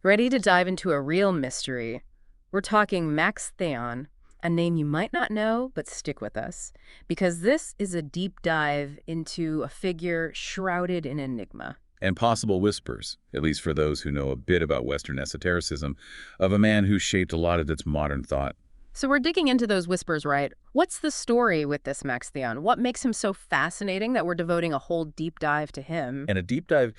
Ready to dive into a real mystery? We're talking Max Theon, a name you might not know, but stick with us, because this is a deep dive into a figure shrouded in enigma. And possible whispers, at least for those who know a bit about Western esotericism, of a man who shaped a lot of its modern thought. So we're digging into those whispers, right? What's the story with this Max Theon? What makes him so fascinating that we're devoting a whole deep dive to him? And a deep dive,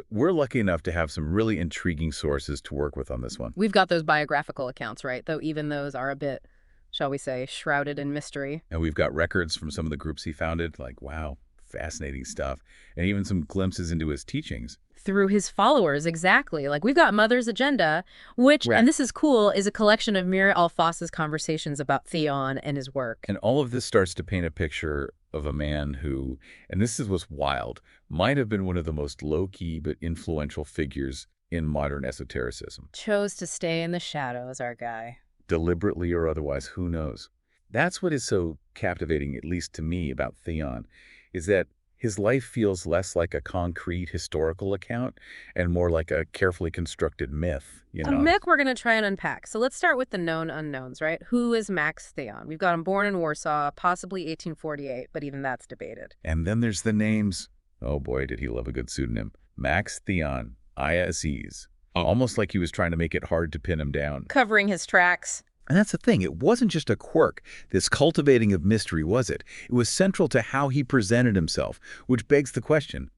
we're lucky enough to have some really intriguing sources to work with on this one. We've got those biographical accounts, right? Though even those are a bit, shall we say, shrouded in mystery. And we've got records from some of the groups he founded, like, wow, fascinating stuff, and even some glimpses into his teachings. Through his followers, exactly. Like, we've got Mother's Agenda, which, Right. and this is cool, is a collection of Mir Alfasa's conversations about Theon and his work. And all of this starts to paint a picture of a man who, and this is what's wild, might have been one of the most low-key but influential figures in modern esotericism. Chose to stay in the shadows, our guy. Deliberately or otherwise, who knows? That's what is so captivating, at least to me, about Theon, is that his life feels less like a concrete historical account and more like a carefully constructed myth, A myth we're going to try and unpack. So let's start with the known unknowns, right? Who is Max Theon? We've got him born in Warsaw, possibly 1848, but even that's debated. And then there's the names. Oh boy, did he love a good pseudonym. Max Theon, Aya Aziz. Almost like he was trying to make it hard to pin him down. Covering his tracks. And that's the thing. It wasn't just a quirk, this cultivating of mystery, was it? It was central to how he presented himself, which begs the question,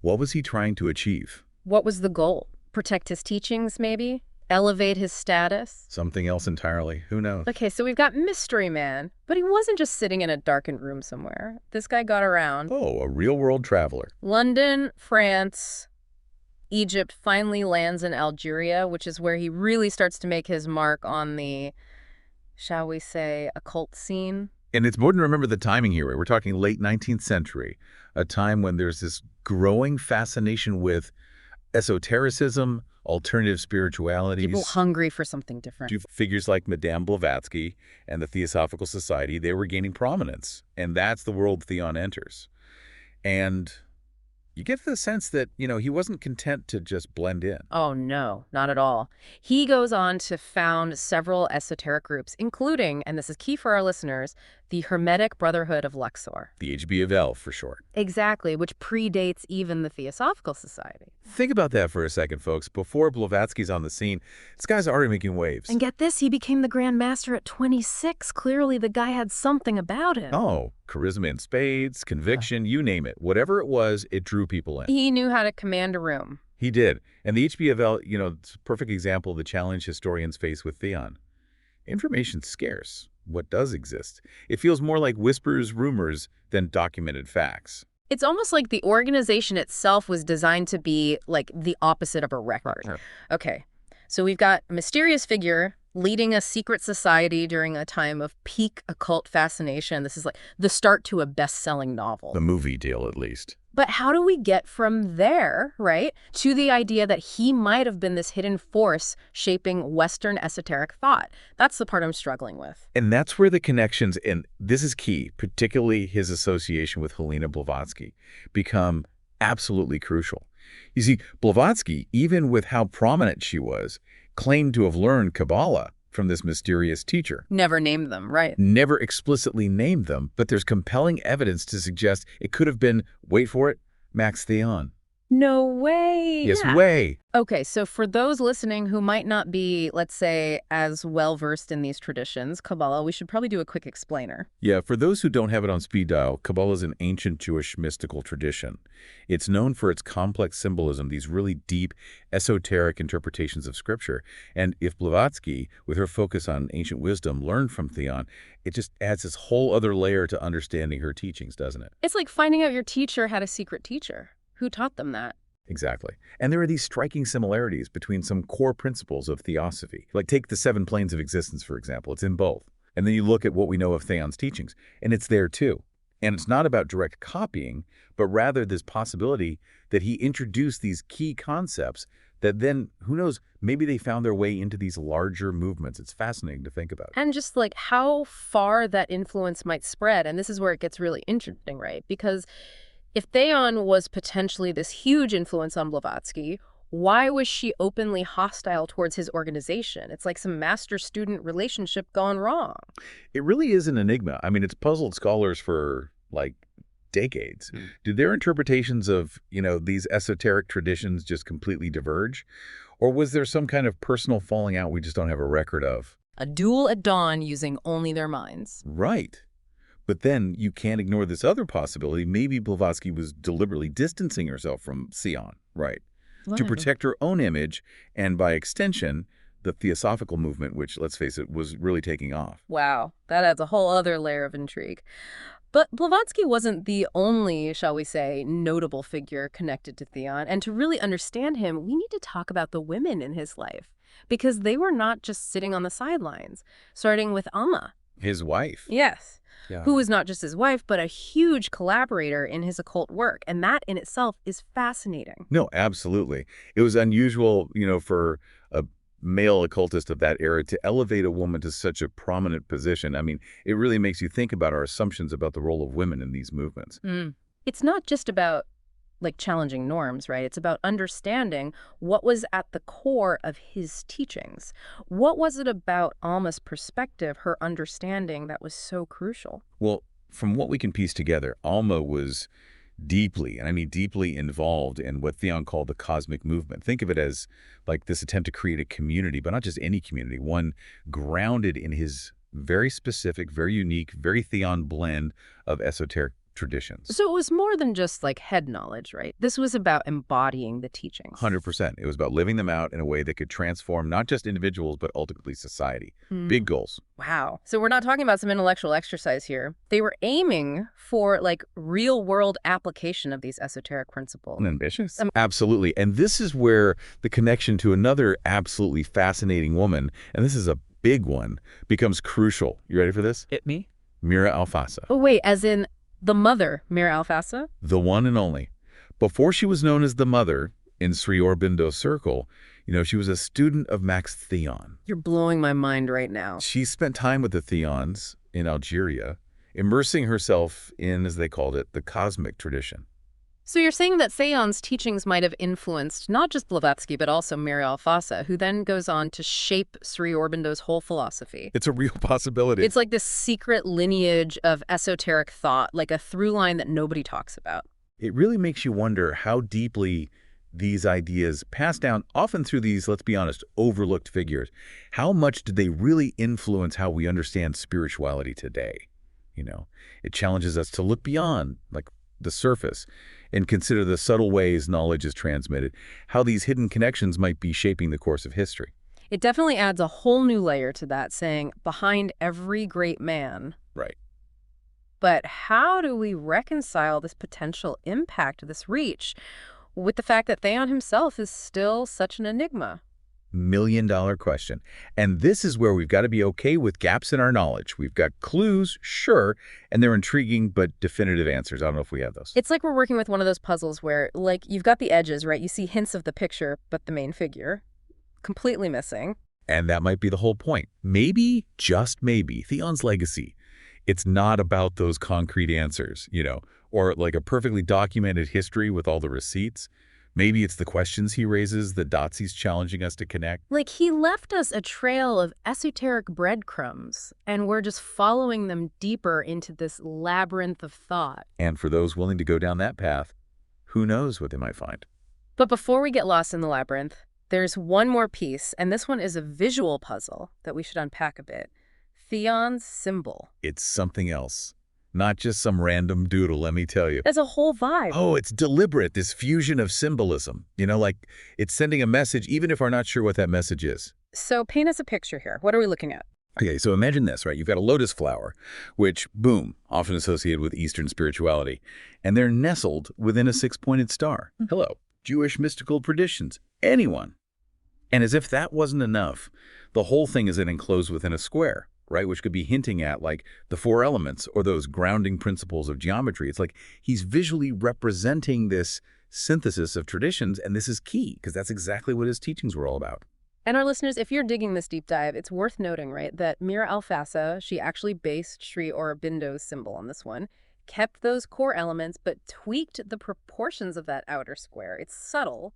what was he trying to achieve? What was the goal? Protect his teachings, maybe? Elevate his status? Something else entirely. Who knows? Okay, so we've got Mystery Man, but he wasn't just sitting in a darkened room somewhere. This guy got around. Oh, a real-world traveler. London, France, Egypt, finally lands in Algeria, which is where he really starts to make his mark on the, shall we say, occult scene. And it's important to remember the timing here. We're talking late 19th century, a time when there's this growing fascination with esotericism, alternative spiritualities. People hungry for something different. Figures like Madame Blavatsky and the Theosophical Society, they were gaining prominence. And that's the world Theon enters. And you get the sense that, he wasn't content to just blend in. Oh, no, not at all. He goes on to found several esoteric groups, including, and this is key for our listeners, the Hermetic Brotherhood of Luxor. The HBFL, for short. Exactly, which predates even the Theosophical Society. Think about that for a second, folks. Before Blavatsky's on the scene, this guy's already making waves. And get this, he became the Grand Master at 26. Clearly, the guy had something about him. Oh, charisma in spades, conviction, you name it. Whatever it was, it drew people in. He knew how to command a room. He did. And the HBFL, it's a perfect example of the challenge historians face with Theon. Information's scarce. What does exist? It feels more like whispers, rumors, than documented facts. It's almost like the organization itself was designed to be like the opposite of a record. Right. Okay, so we've got a mysterious figure leading a secret society during a time of peak occult fascination. This is like the start to a best-selling novel. The movie deal, at least. But how do we get from there, right, to the idea that he might have been this hidden force shaping Western esoteric thought? That's the part I'm struggling with. And that's where the connections, and this is key, particularly his association with Helena Blavatsky, become absolutely crucial. You see, Blavatsky, even with how prominent she was, claimed to have learned Kabbalah from this mysterious teacher. Never named them, right? Never explicitly named them, but there's compelling evidence to suggest it could have been, wait for it, Max Theon. No way. Yes, Yeah. way. Okay, so for those listening who might not be, let's say, as well-versed in these traditions, Kabbalah, we should probably do a quick explainer. Yeah, for those who don't have it on speed dial, Kabbalah is an ancient Jewish mystical tradition. It's known for its complex symbolism, these really deep, esoteric interpretations of Scripture. And if Blavatsky, with her focus on ancient wisdom, learned from Theon, it just adds this whole other layer to understanding her teachings, doesn't it? It's like finding out your teacher had a secret teacher. Who taught them that? Exactly. And there are these striking similarities between some core principles of theosophy. Like take the 7 planes of existence, for example. It's in both. And then you look at what we know of Theon's teachings, and it's there too. And it's not about direct copying, but rather this possibility that he introduced these key concepts that then, who knows, maybe they found their way into these larger movements. It's fascinating to think about. And just like how far that influence might spread. And this is where it gets really interesting, right? Because if Theon was potentially this huge influence on Blavatsky, Why was she openly hostile towards his organization? It's like some master-student relationship gone wrong. It really is an enigma. I mean, it's puzzled scholars for, like, decades. Do their interpretations of, these esoteric traditions just completely diverge? Or was there some kind of personal falling out we just don't have a record of? A duel at dawn using only their minds. Right. But then you can't ignore this other possibility. Maybe Blavatsky was deliberately distancing herself from Théon, right? To What? protect her own image and, by extension, the theosophical movement, which, let's face it, was really taking off. Wow, that adds a whole other layer of intrigue. But Blavatsky wasn't the only, shall we say, notable figure connected to Théon. And to really understand him, we need to talk about the women in his life, because they were not just sitting on the sidelines, starting with Alma. His wife. Yes. Yeah. Who was not just his wife, but a huge collaborator in his occult work. And that in itself is fascinating. No, absolutely. It was unusual, for a male occultist of that era to elevate a woman to such a prominent position. I mean, it really makes you think about our assumptions about the role of women in these movements. It's not just about challenging norms, right? It's about understanding what was at the core of his teachings. What was it about Alma's perspective, her understanding, that was so crucial? Well, from what we can piece together, Alma was deeply, and I mean deeply, involved in what Théon called the cosmic movement. Think of it as like this attempt to create a community, but not just any community, one grounded in his very specific, very unique, very Théon blend of esoteric traditions. So it was more than just head knowledge, right? This was about embodying the teachings. 100%. It was about living them out in a way that could transform not just individuals, but ultimately society. Big goals. Wow. So we're not talking about some intellectual exercise here. They were aiming for real-world application of these esoteric principles. Ambitious. Absolutely. And this is where the connection to another absolutely fascinating woman, and this is a big one, becomes crucial. You ready for this? Hit me. Mira Alfassa. Oh, wait, as in the mother, Mira Alfassa? The one and only. Before she was known as the mother in Sri Aurobindo's circle, she was a student of Max Théon. You're blowing my mind right now. She spent time with the Théons in Algeria, immersing herself in, as they called it, the cosmic tradition. So you're saying that Théon's teachings might have influenced not just Blavatsky, but also Mira Alfassa, who then goes on to shape Sri Aurobindo's whole philosophy. It's a real possibility. It's like this secret lineage of esoteric thought, like a through line that nobody talks about. It really makes you wonder how deeply these ideas passed down, often through these, let's be honest, overlooked figures. How much did they really influence how we understand spirituality today? It challenges us to look beyond, the surface and consider the subtle ways knowledge is transmitted, how these hidden connections might be shaping the course of history. It definitely adds a whole new layer to that, saying, behind every great man. Right. But how do we reconcile this potential impact, this reach, with the fact that Théon himself is still such an enigma? Million-dollar question. And this is where we've got to be okay with gaps in our knowledge. We've got clues, sure, and they're intriguing but definitive answers. I don't know if we have those. It's like we're working with one of those puzzles where, you've got the edges, right? You see hints of the picture, but the main figure, completely missing. And that might be the whole point. Maybe, just maybe, Théon's legacy, it's not about those concrete answers, or a perfectly documented history with all the receipts. Maybe it's the questions he raises, the dots he's challenging us to connect. He left us a trail of esoteric breadcrumbs, and we're just following them deeper into this labyrinth of thought. And for those willing to go down that path, who knows what they might find. But before we get lost in the labyrinth, there's one more piece, and this one is a visual puzzle that we should unpack a bit. Théon's symbol. It's something else. Not just some random doodle, let me tell you. There's a whole vibe. Oh, it's deliberate, this fusion of symbolism. It's sending a message even if we're not sure what that message is. So paint us a picture here. What are we looking at? Okay, so imagine this, right? You've got a lotus flower, which, boom, often associated with Eastern spirituality. And they're nestled within a six-pointed star. Hello, Jewish mystical traditions. Anyone. And as if that wasn't enough, the whole thing is then enclosed within a square, right, which could be hinting at the four elements or those grounding principles of geometry. It's like he's visually representing this synthesis of traditions, and this is key because that's exactly what his teachings were all about. And our listeners, if you're digging this deep dive, it's worth noting, right, that Mira Alfassa, she actually based Sri Aurobindo's symbol on this one, kept those core elements, but tweaked the proportions of that outer square. It's subtle,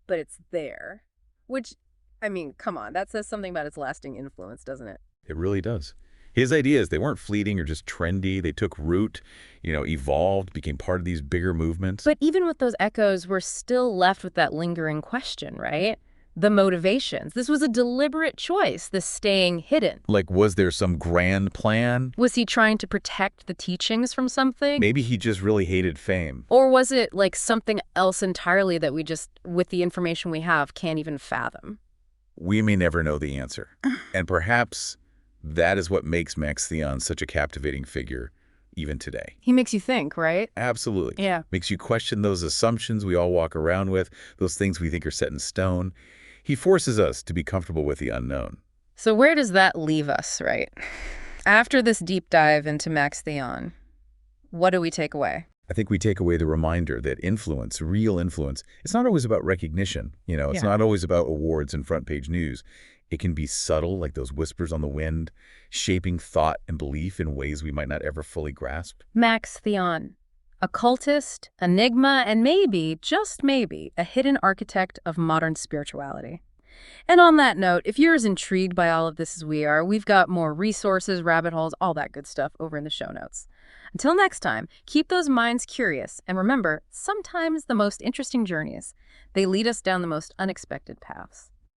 but it's there. Which, I mean, come on, that says something about its lasting influence, doesn't it? It really does. His ideas, they weren't fleeting or just trendy. They took root, evolved, became part of these bigger movements. But even with those echoes, we're still left with that lingering question, right? The motivations. This was a deliberate choice, this staying hidden. Like, was there some grand plan? Was he trying to protect the teachings from something? Maybe he just really hated fame. Or was it like something else entirely that we just, with the information we have, can't even fathom? We may never know the answer. And perhaps that is what makes Max Theon such a captivating figure even today. He makes you think, right? Absolutely. Yeah. Makes you question those assumptions we all walk around with, those things we think are set in stone. He forces us to be comfortable with the unknown. So where does that leave us, right? After this deep dive into Max Theon, what do we take away? I think we take away the reminder that influence, real influence, it's not always about recognition. It's not always about awards and front-page news. It can be subtle, like those whispers on the wind, shaping thought and belief in ways we might not ever fully grasp. Max Theon, occultist, enigma, and maybe, just maybe, a hidden architect of modern spirituality. And on that note, if you're as intrigued by all of this as we are, we've got more resources, rabbit holes, all that good stuff over in the show notes. Until next time, keep those minds curious, and remember, sometimes the most interesting journeys, they lead us down the most unexpected paths.